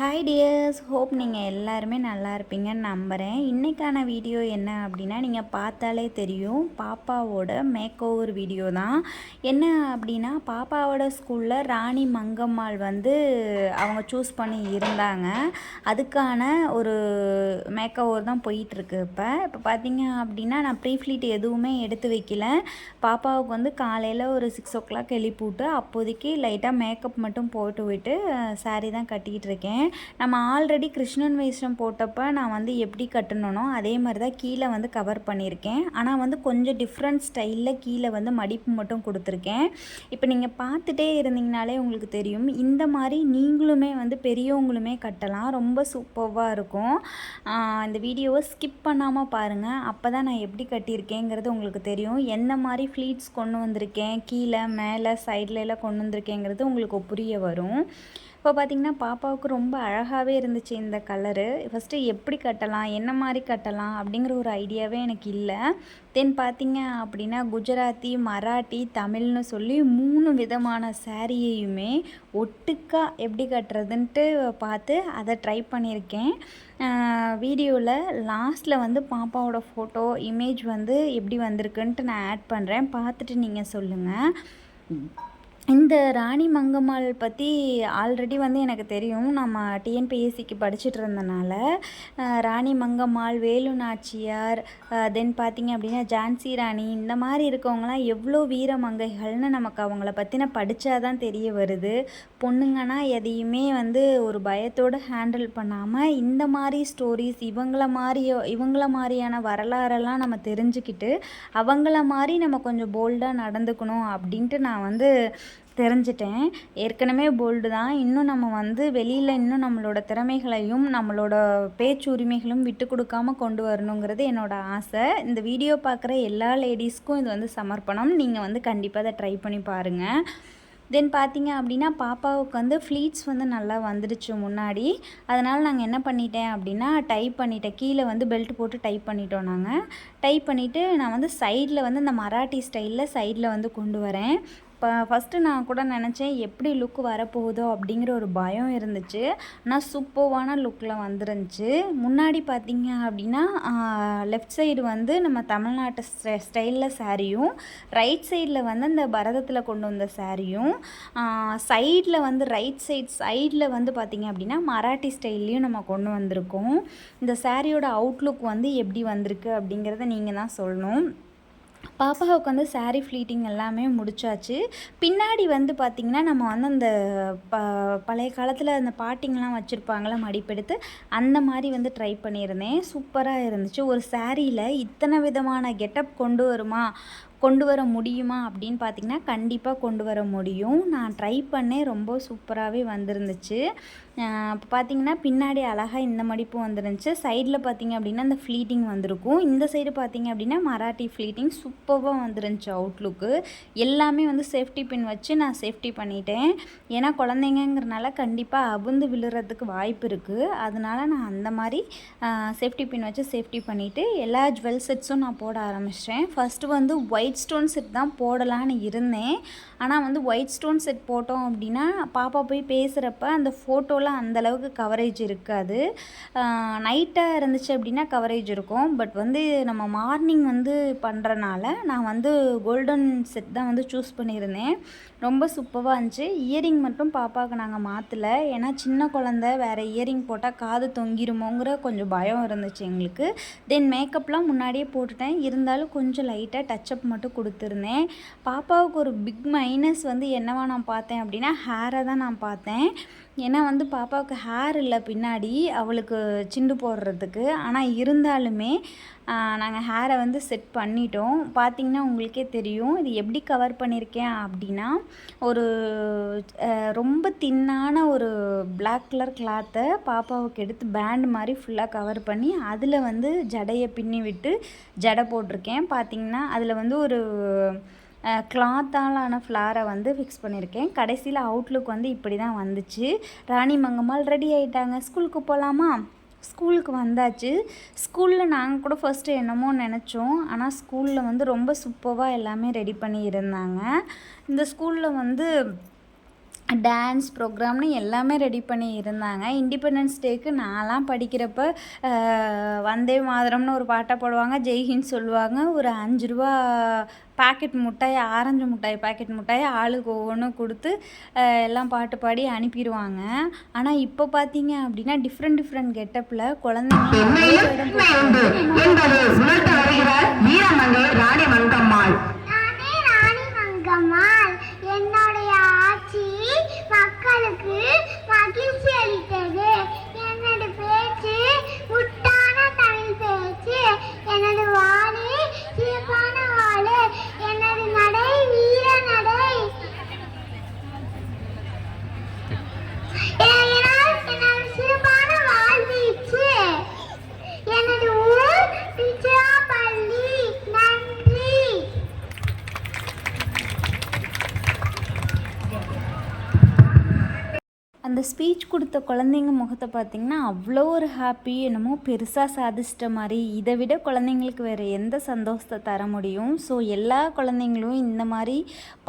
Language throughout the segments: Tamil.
ஹாய் டியர்ஸ், ஹோப் நீங்கள் எல்லாருமே நல்லா இருப்பீங்கன்னு நம்புகிறேன். இன்றைக்கான வீடியோ என்ன அப்படின்னா, நீங்கள் பார்த்தாலே தெரியும், பாப்பாவோட மேக் ஓவர் வீடியோ தான். என்ன அப்படின்னா, பாப்பாவோட ஸ்கூலில் ராணி மங்கம்மாள் அவங்க சூஸ் பண்ணி இருந்தாங்க. அதுக்கான ஒரு மேக் ஓவர் தான் போயிட்டுருக்கு. இப்போ பார்த்தீங்க அப்படின்னா, நான் ப்ரீஃப்ளீட் எதுவுமே எடுத்து வைக்கல. பாப்பாவுக்கு காலையில் ஒரு 6 o'clock எழுப்பிவிட்டு அப்போதைக்கு லைட்டாக மேக்கப் மட்டும் போட்டு விட்டு சாரீ தான் கட்டிகிட்டு இருக்கேன். நம்ம ஆல்ரெடி கிருஷ்ணன் வேஷம் போட்டப்போ நான் எப்படி கட்டணுனோ அதே மாதிரி தான் கீழே கவர் பண்ணியிருக்கேன். ஆனால் கொஞ்சம் டிஃப்ரெண்ட் ஸ்டைலில் கீழே மடிப்பு மட்டும் கொடுத்துருக்கேன். இப்போ நீங்கள் பார்த்துட்டே இருந்தீங்கனாலே உங்களுக்கு தெரியும், இந்த மாதிரி நீங்களுமே பெரியவங்களுமே கட்டலாம். ரொம்ப சூப்பராக இருக்கும். இந்த வீடியோவை ஸ்கிப் பண்ணாமல் பாருங்கள். அப்போ தான் நான் எப்படி கட்டியிருக்கேங்கிறது உங்களுக்கு தெரியும். எந்த மாதிரி ஃப்ளீட்ஸ் கொண்டு வந்திருக்கேன், கீழே மேலே சைடில் எல்லாம் கொண்டு வந்திருக்கேங்கிறது உங்களுக்கு புரிய வரும். இப்போ பார்த்திங்கன்னா பாப்பாவுக்கு ரொம்ப அழகாகவே இருந்துச்சு இந்த கலரு. ஃபஸ்ட்டு எப்படி கட்டலாம், என்ன மாதிரி கட்டலாம் அப்படிங்கிற ஒரு ஐடியாவே எனக்கு இல்லை. தென் பார்த்திங்க அப்படின்னா குஜராத்தி, மராட்டி, தமிழ்னு சொல்லி 3 விதமான சாரியையுமே ஒட்டுக்கா எப்படி கட்டுறதுன்ட்டு பார்த்து அதை ட்ரை பண்ணியிருக்கேன். வீடியோவில் லாஸ்ட்டில் பாப்பாவோட ஃபோட்டோ இமேஜ் எப்படி வந்திருக்குன்ட்டு நான் ஆட் பண்ணுறேன், பார்த்துட்டு நீங்கள் சொல்லுங்கள். இந்த ராணி மங்கம்மாள் பற்றி ஆல்ரெடி எனக்கு தெரியும். நம்ம டிஎன்பிஎஸ்சிக்கு படிச்சுட்டு இருந்தனால ராணி மங்கம்மாள், வேலு நாச்சியார், தென் பார்த்திங்க அப்படின்னா ஜான்சி ராணி, இந்த மாதிரி இருக்கவங்களாம் எவ்வளோ வீர மங்கைகள்னு நமக்கு அவங்கள பற்றின படித்தா தான் தெரிய வருது. பொண்ணுங்கன்னா எதையுமே ஒரு பயத்தோடு ஹேண்டில் பண்ணாமல் இந்த மாதிரி ஸ்டோரிஸ் இவங்கள மாதிரியான வரலாறெல்லாம் நம்ம தெரிஞ்சுக்கிட்டு அவங்கள மாதிரி நம்ம கொஞ்சம் போல்டாக நடந்துக்கணும் அப்படின்ட்டு நான் தெரிஞ்சிட்டேன். ஏற்கனவே போல்டு தான். இன்னும் நம்ம வெளியில் இன்னும் நம்மளோட திறமைகளையும் நம்மளோட பேச்சு உரிமைகளும் விட்டு கொடுக்காமல் கொண்டு வரணுங்கிறது என்னோடய ஆசை. இந்த வீடியோ பார்க்குற எல்லா லேடிஸ்க்கும் இது சமர்ப்பணம். நீங்கள் கண்டிப்பாக அதை ட்ரை பண்ணி பாருங்கள். தென் பார்த்திங்க அப்படின்னா பாப்பாவுக்கு ஃப்ளீட்ஸ் நல்லா வந்துடுச்சு முன்னாடி. அதனால் நாங்கள் என்ன பண்ணிட்டேன் அப்படின்னா டைப் பண்ணிட்டேன். கீழே பெல்ட் போட்டு டைப் பண்ணிட்டோம். நாங்கள் டைப் பண்ணிவிட்டு நான் சைடில் இந்த மராட்டி ஸ்டைலில் சைடில் கொண்டு வரேன். இப்போ ஃபஸ்ட்டு நான் கூட நினச்சேன் எப்படி லுக் வரப்போகுதோ அப்படிங்கிற ஒரு பயம் இருந்துச்சு. ஆனால் சூப்பர்வான லுக்கில் வந்துருந்துச்சு. முன்னாடி பார்த்திங்க அப்படின்னா லெஃப்ட் சைடு நம்ம தமிழ்நாட்டு ஸ்டைலில் சாரியும், ரைட் சைடில் அந்த பரதத்தில் கொண்டு வந்த சாரியும், சைடில் ரைட் சைடில் பார்த்திங்க அப்படின்னா மராட்டி ஸ்டைல்லையும் நம்ம கொண்டு வந்திருக்கோம். இந்த சாரியோட அவுட்லுக் எப்படி வந்திருக்கு அப்படிங்கிறத நீங்கள் தான் சொல்லணும். பாப்பாவுக்கு சாரீ ஃப்ளீட்டிங் எல்லாமே முடிச்சாச்சு. பின்னாடி பார்த்திங்கன்னா நம்ம அந்த பழைய காலத்தில் அந்த பாட்டிங்கெலாம் வச்சுருப்பாங்கள மடிப்பெடுத்து, அந்த மாதிரி ட்ரை பண்ணியிருந்தேன். சூப்பராக இருந்துச்சு. ஒரு சாரியில் இத்தனை விதமான கெட்டப் கொண்டு வர முடியுமா அப்படின்னு பார்த்திங்கன்னா கண்டிப்பாக கொண்டு வர முடியும். நான் ட்ரை பண்ணேன். ரொம்ப சூப்பராகவே வந்துருந்துச்சு. இப்போ பார்த்திங்கன்னா பின்னாடி அழகாக இந்த மடிப்பு வந்துருந்துச்சு. சைடில் பார்த்திங்க அப்படின்னா இந்த ஃப்ளீட்டிங் வந்திருக்கும். இந்த சைடு பார்த்திங்க அப்படின்னா மராட்டி ஃப்ளீட்டிங் சூப்பராக வந்துருந்துச்சு. அவுட்லுக்கு எல்லாமே சேஃப்டி பின் வச்சு நான் சேஃப்டி பண்ணிட்டேன். ஏன்னா குழந்தைங்கிறனால கண்டிப்பாக அவுந்து விழுறதுக்கு வாய்ப்பு இருக்குது. அதனால் நான் அந்த மாதிரி சேஃப்டி பின் வச்சு சேஃப்டி பண்ணிவிட்டு எல்லா ஜுவல் செட்ஸும் நான் போட ஆரம்பிச்சிட்டேன். ஃபஸ்ட்டு ஒயிட் ஸ்டோன் செட் தான் போடலான்னு இருந்தேன். ஆனால் ஒயிட் ஸ்டோன் செட் போட்டோம் அப்படின்னா பாப்பா போய் பேசுகிறப்ப அந்த ஃபோட்டோவில் அந்தளவுக்கு கவரேஜ் இருக்காது. நைட்டாக இருந்துச்சு அப்படின்னா கவரேஜ் இருக்கும். பட் நம்ம மார்னிங் பண்ணுறனால நான் கோல்டன் செட் தான் சூஸ் பண்ணியிருந்தேன். ரொம்ப சூப்பராக இருந்துச்சு. இயரிங் மட்டும் பாப்பாவுக்கு நாங்கள் மாற்றலை. ஏன்னா சின்ன குழந்த வேறு இயரிங் போட்டால் காது தொங்கிருமோங்கிற கொஞ்சம் பயம் இருந்துச்சு எங்களுக்கு. தென் மேக்கப்லாம் முன்னாடியே போட்டுட்டேன். இருந்தாலும் கொஞ்சம் லைட்டாக டச்சப் மட்டும் கொடுத்துருந்தேன். பாப்பாவுக்கு ஒரு பிக் மைனஸ் என்னவா நான் பார்த்தேன் அப்படின்னா ஹேரை தான் நான் பார்த்தேன். ஏன்னா பாப்பாவுக்கு ஹேர் இல்லை பின்னாடி அவளுக்கு சிண்டு போடுறதுக்கு. ஆனால் இருந்தாலுமே நாங்கள் ஹேரை செட் பண்ணிட்டோம். பார்த்திங்கன்னா உங்களுக்கே தெரியும் இது எப்படி கவர் பண்ணியிருக்கேன் அப்படின்னா ஒரு ரொம்ப தின்னான ஒரு பிளாக் கலர் கிளாத்தை பாப்பாவுக்கு எடுத்து பேண்ட் மாதிரி ஃபுல்லாக கவர் பண்ணி அதில் ஜடையை பின்னி விட்டு ஜடை போட்டிருக்கேன். பார்த்திங்கன்னா அதில் ஒரு கிளாத்தாலான ஃப்ளாரை ஃபிக்ஸ் பண்ணியிருக்கேன். கடைசியில் அவுட்லுக் இப்படி தான் வந்துச்சு. ராணி மங்கம்மாள் ரெடி ஆகிட்டாங்க. ஸ்கூலுக்கு போகலாமா? ஸ்கூலுக்கு வந்தாச்சு. ஸ்கூலில் நாங்கள் கூட ஃபஸ்ட்டு என்னமோ நினச்சோம். ஆனால் ஸ்கூலில் ரொம்ப சூப்பராக எல்லாமே ரெடி பண்ணி இருந்தாங்க. இந்த ஸ்கூலில் டான்ஸ் ப்ரோக்ராம்னு எல்லாமே ரெடி பண்ணி இருந்தாங்க. இண்டிபெண்டன்ஸ் டேக்கு நான்லாம் படிக்கிறப்ப வந்தே மாதரம்னு ஒரு பாட்டை போடுவாங்க, ஜெய்ஹிந்த் சொல்லுவாங்க. ஒரு ₹5 பாக்கெட் மிட்டாய், ஆரஞ்சு மிட்டாய் பாக்கெட் மிட்டாய் ஆளுக்கு ஒவ்வொன்றும் கொடுத்து எல்லாம் பாட்டு பாடி அனுப்பிடுவாங்க. ஆனால் இப்போ பார்த்தீங்க அப்படின்னா டிஃப்ரெண்ட் கெட்டப்பில் குழந்தைங்க என்னுடைய ஆட்சி மக்களுக்கு மகிழ்ச்சி அளித்தது. எனது பேச்சு முட்டான தமிழ் பேச்சு, எனது வாழு சிறப்பான வாழு, எனது நடை வீர நடை, எனது சிறப்பான வாழ்வீச்சு, எனது ஊர் திருச்சிராப்பள்ளி. நன்றி. அந்த ஸ்பீச் கொடுத்த குழந்தைங்க முகத்தை பார்த்திங்கன்னா அவ்வளோ ஒரு ஹாப்பி, என்னமோ பெருசாக சாதிச்சிட்ட மாதிரி. இதை விட குழந்தைங்களுக்கு வேறு எந்த சந்தோஷத்தை தர முடியும்? ஸோ எல்லா குழந்தைங்களும் இந்த மாதிரி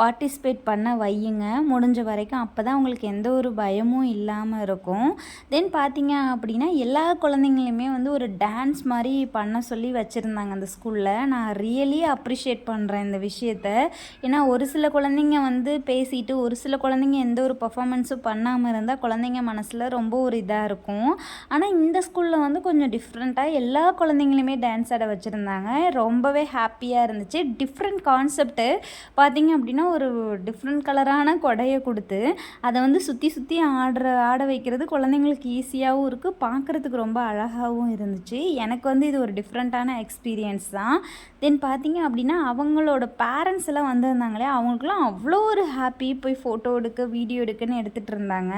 பார்ட்டிசிபேட் பண்ண வையுங்க முடிஞ்ச வரைக்கும். அப்போ தான் உங்களுக்கு எந்த ஒரு பயமும் இல்லாமல் இருக்கும். தென் பார்த்திங்க அப்படின்னா எல்லா குழந்தைங்களுமே வந்து ஒரு டான்ஸ் மாதிரி பண்ண சொல்லி வச்சுருந்தாங்க அந்த ஸ்கூலில். நான் ரியலி அப்ரிஷியேட் பண்ணுறேன் இந்த விஷயத்தை. ஏன்னா ஒரு சில குழந்தைங்க வந்து பேசிட்டு, ஒரு சில குழந்தைங்க எந்த ஒரு பர்ஃபார்மன்ஸும் பண்ணாமல் இருந்தால் குழந்தைங்க மனசில் ரொம்ப ஒரு இதாக இருக்கும். ஆனால் இந்த ஸ்கூலில் வந்து கொஞ்சம் டிஃப்ரெண்ட்டாக எல்லா குழந்தைங்களுமே டான்ஸ் ஆட வச்சுருந்தாங்க. ரொம்பவே ஹாப்பியாக இருந்துச்சு. டிஃப்ரெண்ட் கான்செப்ட்டு பார்த்திங்க அப்படின்னா ஒரு டிஃப்ரெண்ட் கலரான கொடையை கொடுத்து அதை வந்து சுற்றி ஆட வைக்கிறது குழந்தைங்களுக்கு ஈஸியாகவும் இருக்குது, பார்க்குறதுக்கு ரொம்ப அழகாகவும் இருந்துச்சு. எனக்கு வந்து இது ஒரு டிஃப்ரெண்ட்டான எக்ஸ்பீரியன்ஸ் தான். தென் பார்த்திங்க அப்படின்னா அவங்களோட பேரண்ட்ஸ் எல்லாம் வந்திருந்தாங்களே, அவங்களுக்குலாம் அவ்வளோ ஒரு ஹாப்பி. போய் ஃபோட்டோ எடுக்க, வீடியோ எடுக்கன்னு எடுத்துகிட்டு இருந்தாங்க.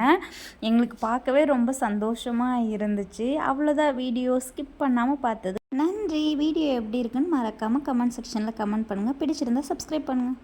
எங்களுக்கு பார்க்கவே ரொம்ப சந்தோஷமாக இருந்துச்சு. அவ்வளோதான், வீடியோ ஸ்கிப் பண்ணாமல் பார்த்தது. நன்றி. வீடியோ எப்படி இருக்குன்னு மறக்காமல் கமெண்ட் செக்ஷனில் கமெண்ட் பண்ணுங்கள். பிடிச்சிருந்தால் சப்ஸ்கிரைப் பண்ணுங்கள்.